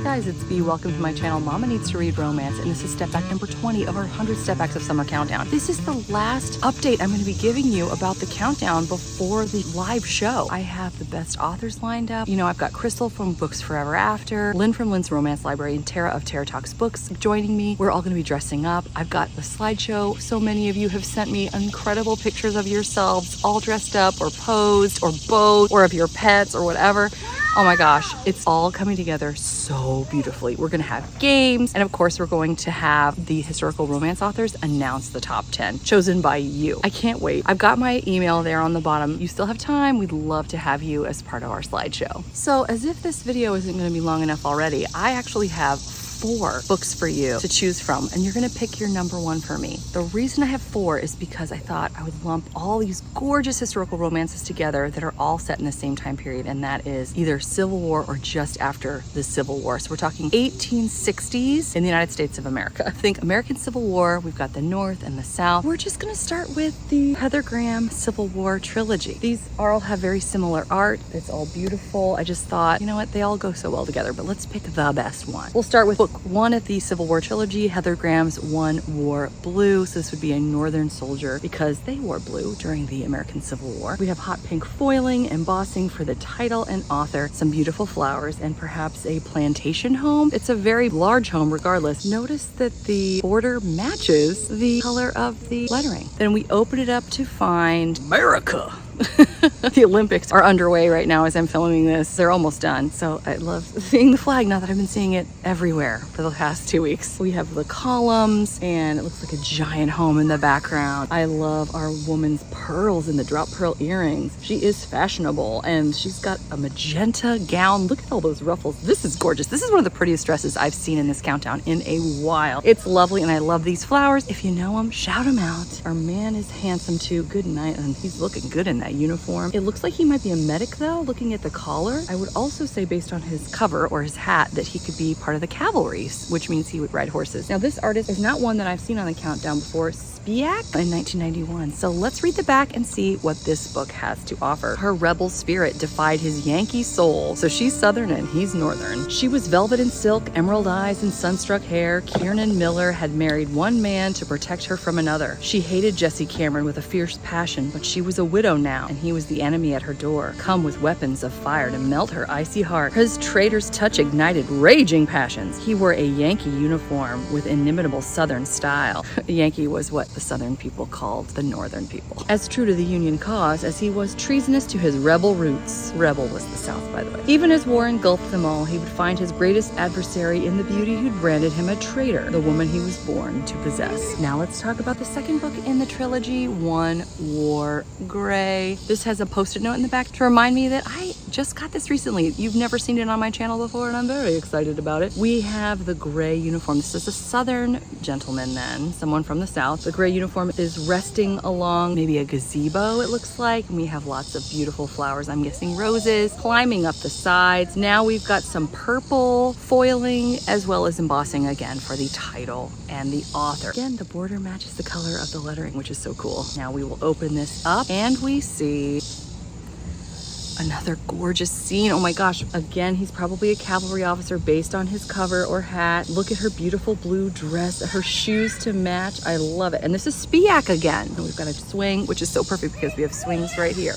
guys, it's Bea. Welcome to my channel. Mama Needs to Read Romance, and this is step back number 20 of our 100 Stepbacks of Summer Countdown. This is the last update I'm going to be giving you about the countdown before the live show. I have the best authors lined up. You know, I've got Crystal from Books Forever After, Lynn from Lynn's Romance Library, and Tara of Tara Talks Books joining me. We're all going to be dressing up. I've got the slideshow. So many of you have sent me incredible pictures of yourselves all dressed up or posed or both, or of your pets or whatever. Oh my gosh, it's all coming together so beautifully. We're gonna have games, and of course we're going to have the historical romance authors announce the top 10 chosen by you. I can't wait. I've got my email there on the bottom. You still have time. We'd love to have you as part of our slideshow. So as if this video isn't gonna be long enough already, I actually have 4 books for you to choose from, and you're gonna pick your number 1 for me. The reason I have 4 is because I thought I would lump all these gorgeous historical romances together that are all set in the same time period, and that is either Civil War or just after the Civil War. So we're talking 1860s in the United States of America. Think American Civil War, we've got the North and the South. We're just gonna start with the Heather Graham Civil War trilogy. These all have very similar art. It's all beautiful. I just thought, you know what, they all go so well together, but let's pick the best one. We'll start with book 1 of the Civil War trilogy, Heather Graham's One Wore Blue. So this would be a Northern soldier because they wore blue during the American Civil War. We have hot pink foiling, embossing for the title and author, some beautiful flowers, and perhaps a plantation home. It's a very large home regardless. Notice that the border matches the color of the lettering. Then we open it up to find America. The Olympics are underway right now as I'm filming this. They're almost done. So I love seeing the flag now that I've been seeing it everywhere for the past 2 weeks. We have the columns, and it looks like a giant home in the background. I love our woman's pearls and the drop pearl earrings. She is fashionable, and she's got a magenta gown. Look at all those ruffles. This is gorgeous. This is one of the prettiest dresses I've seen in this countdown in a while. It's lovely, and I love these flowers. If you know them, shout them out. Our man is handsome too. Good night, and he's looking good in that uniform. It looks like he might be a medic though, looking at the collar. I would also say based on his cover or his hat that he could be part of the cavalry, which means he would ride horses. Now this artist is not one that I've seen on the countdown before. Stepback in 1991. So let's read the back and see what this book has to offer. Her rebel spirit defied his Yankee soul. So she's Southern and he's Northern. She was velvet and silk, emerald eyes and sunstruck hair. Kiernan Miller had married one man to protect her from another. She hated Jesse Cameron with a fierce passion, but she was a widow now, and he was the enemy at her door, come with weapons of fire to melt her icy heart. His traitor's touch ignited raging passions. He wore a Yankee uniform with inimitable Southern style. Yankee was what the Southern people called the Northern people. As true to the Union cause as he was treasonous to his rebel roots. Rebel was the South, by the way. Even as war engulfed them all, he would find his greatest adversary in the beauty who'd branded him a traitor, the woman he was born to possess. Now let's talk about the second book in the trilogy, One Wore Gray. This has a post-it note in the back to remind me that I just got this recently. You've never seen it on my channel before, and I'm very excited about it. We have the gray uniform. This is a Southern gentleman then, someone from the South. The gray uniform is resting along maybe a gazebo, it looks like. And we have lots of beautiful flowers, I'm guessing roses, climbing up the sides. Now we've got some purple foiling as well as embossing again for the title and the author. Again, the border matches the color of the lettering, which is so cool. Now we will open this up and we see another gorgeous scene. Oh my gosh. Again, he's probably a cavalry officer based on his cover or hat. Look at her beautiful blue dress, her shoes to match. I love it. And this is Stepback again. And we've got a swing, which is so perfect because we have swings right here.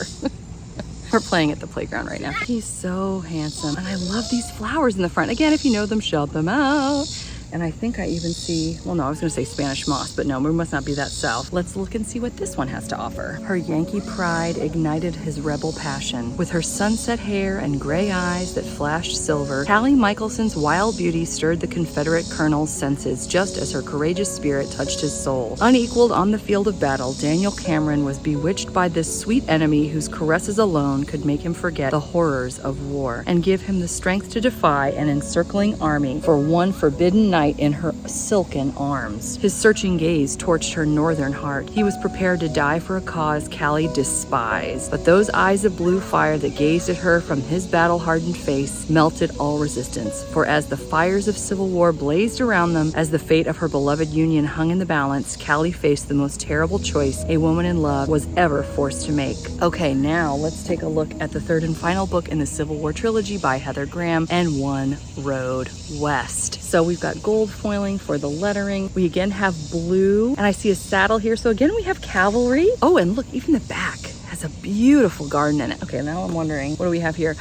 We're playing at the playground right now. He's so handsome. And I love these flowers in the front. Again, if you know them, shout them out. And I think I even see, well, no, I was going to say Spanish moss, but no, we must not be that south. Let's look and see what this one has to offer. Her Yankee pride ignited his rebel passion. With her sunset hair and gray eyes that flashed silver, Callie Michelson's wild beauty stirred the Confederate colonel's senses just as her courageous spirit touched his soul. Unequaled on the field of battle, Daniel Cameron was bewitched by this sweet enemy whose caresses alone could make him forget the horrors of war and give him the strength to defy an encircling army for one forbidden night night in her silken arms. His searching gaze torched her northern heart. He was prepared to die for a cause Callie despised. But those eyes of blue fire that gazed at her from his battle-hardened face melted all resistance. For as the fires of civil war blazed around them, as the fate of her beloved union hung in the balance, Callie faced the most terrible choice a woman in love was ever forced to make. Okay, now let's take a look at the third and final book in the Civil War trilogy by Heather Graham, And One Road West. So we've got gold foiling for the lettering. We again have blue, and I see a saddle here. So again, we have cavalry. Oh, and look, even the back has a beautiful garden in it. Okay, now I'm wondering, what do we have here?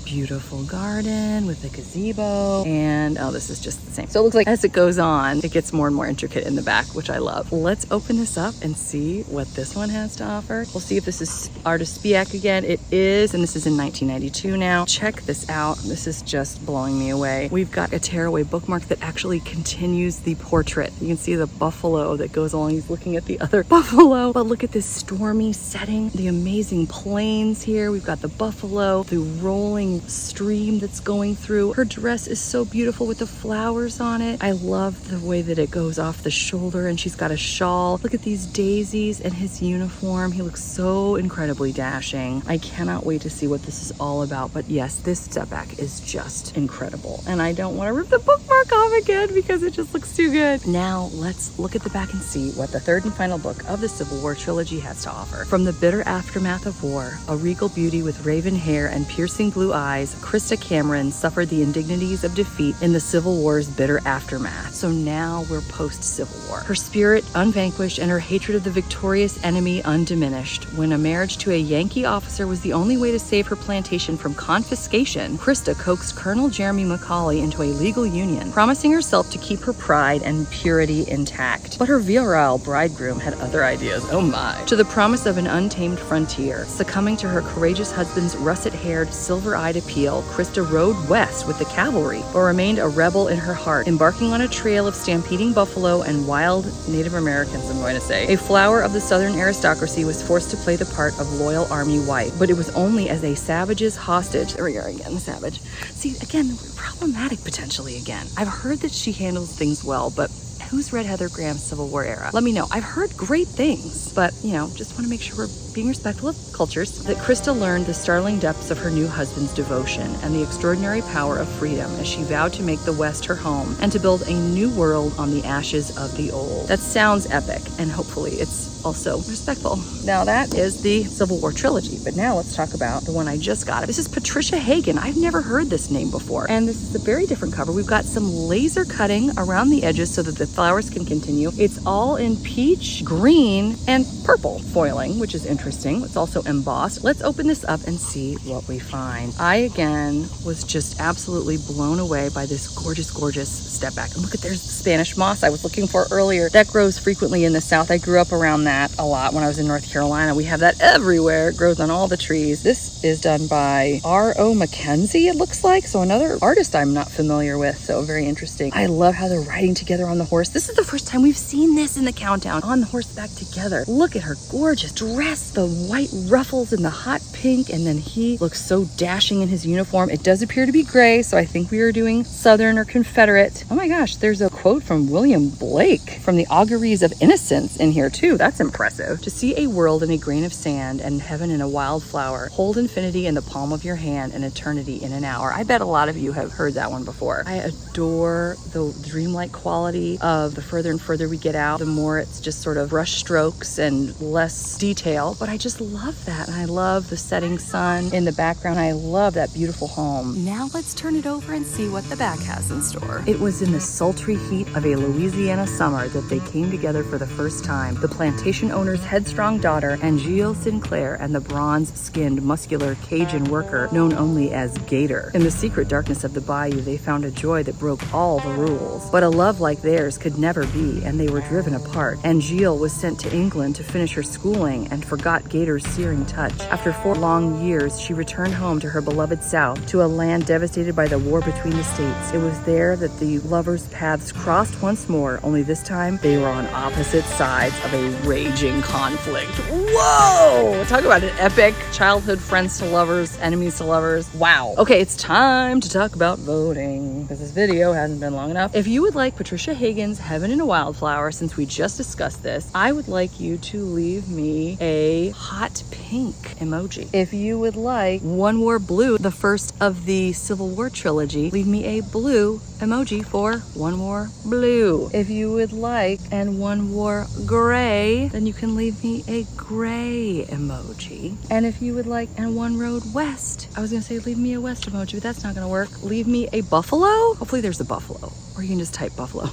Beautiful garden with a gazebo, and oh, this is just the same. So it looks like as it goes on, it gets more and more intricate in the back, which I love. Let's open this up and see what this one has to offer. We'll see if this is artist Stepback again. It is, and this is in 1992 now. Check this out. This is just blowing me away. We've got a tearaway bookmark that actually continues the portrait. You can see the buffalo that goes along. He's looking at the other buffalo. But look at this stormy setting, the amazing plains here. We've got the buffalo, the rolling stream that's going through. Her dress is so beautiful with the flowers on it. I love the way that it goes off the shoulder, and she's got a shawl. Look at these daisies and his uniform. He looks so incredibly dashing. I cannot wait to see what this is all about. But yes, this Stepback is just incredible, and I don't want to rip the bookmark off again because it just looks too good. Now let's look at the back and see what the third and final book of the Civil War trilogy has to offer. From the bitter aftermath of war, a regal beauty with raven hair and piercing blue eyes, Krista Cameron suffered the indignities of defeat in the Civil War's bitter aftermath. So now we're post-Civil War. Her spirit unvanquished and her hatred of the victorious enemy undiminished. When a marriage to a Yankee officer was the only way to save her plantation from confiscation, Krista coaxed Colonel Jeremy McCauley into a legal union, promising herself to keep her pride and purity intact. But her virile bridegroom had other ideas. Oh my. To the promise of an untamed frontier, succumbing to her courageous husband's russet-haired, silver-eyed appeal, Krista rode west with the cavalry, but remained a rebel in her heart, embarking on a trail of stampeding buffalo and wild Native Americans, I'm going to say. A flower of the Southern aristocracy was forced to play the part of loyal army wife, but it was only as a savage's hostage. There we are again, the savage. See, again, problematic potentially again. I've heard that she handles things well, but who's read Heather Graham's Civil War era? Let me know. I've heard great things, but, just want to make sure we're being respectful of cultures. That Krista learned the startling depths of her new husband's devotion and the extraordinary power of freedom as she vowed to make the West her home and to build a new world on the ashes of the old. That sounds epic, and hopefully it's also respectful. Now that is the Civil War trilogy, but now let's talk about the one I just got. This is Patricia Hagen. I've never heard this name before, and this is a very different cover. We've got some laser cutting around the edges so that the flowers can continue. It's all in peach, green, and purple foiling, which is interesting. It's also embossed. Let's open this up and see what we find. I, again, was just absolutely blown away by this gorgeous, gorgeous Stepback. And look at, there's the Spanish moss I was looking for earlier. That grows frequently in the South. I grew up around that a lot when I was in North Carolina. We have that everywhere. It grows on all the trees. This is done by R.O. Mackenzie, it looks like. So another artist I'm not familiar with. So very interesting. I love how they're riding together on the horse. This is the first time we've seen this in the countdown, on the horseback together. Look at her gorgeous dress, the white ruffles and the hot pink, and then he looks so dashing in his uniform. It does appear to be gray, so I think we are doing Southern or Confederate. Oh my gosh, there's a quote from William Blake from the Auguries of Innocence in here too. That's impressive. To see a world in a grain of sand and heaven in a wildflower, hold infinity in the palm of your hand and eternity in an hour. I bet a lot of you have heard that one before. I adore the dreamlike quality of the further and further we get out, the more it's just sort of brush strokes and less detail, but I just love that. And I love the setting sun in the background. I love that beautiful home. Now let's turn it over and see what the back has in store. It was in the sultry heat of a Louisiana summer that they came together for the first time. The plantation owner's headstrong daughter, Angele Sinclair, and the bronze-skinned, muscular Cajun worker known only as Gator. In the secret darkness of the bayou, they found a joy that broke all the rules. But a love like theirs lovers could never be, and they were driven apart. And Gilles was sent to England to finish her schooling and forgot Gator's searing touch. After 4 long years, she returned home to her beloved South, to a land devastated by the war between the states. It was there that the lovers' paths crossed once more, only this time they were on opposite sides of a raging conflict. Whoa! Talk about an epic childhood friends to lovers, enemies to lovers. Wow. Okay, it's time to talk about voting, because this video hasn't been long enough. If you would like Patricia Hagen's Heaven in a Wildflower, since we just discussed this, I would like you to leave me a hot pink emoji. If you would like One War Blue, the first of the Civil War trilogy, leave me a blue emoji for One War Blue. If you would like and One War Gray, then you can leave me a gray emoji. And if you would like and One Road West, I was gonna say leave me a west emoji, but that's not gonna work. Leave me a buffalo. Hopefully there's a buffalo, or you can just type buffalo.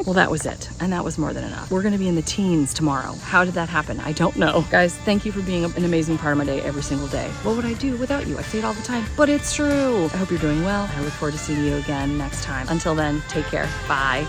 Well, that was it. And that was more than enough. We're going to be in the teens tomorrow. How did that happen? I don't know. Guys, thank you for being an amazing part of my day every single day. What would I do without you? I say it all the time, but it's true. I hope you're doing well. I look forward to seeing you again next time. Until then, take care. Bye.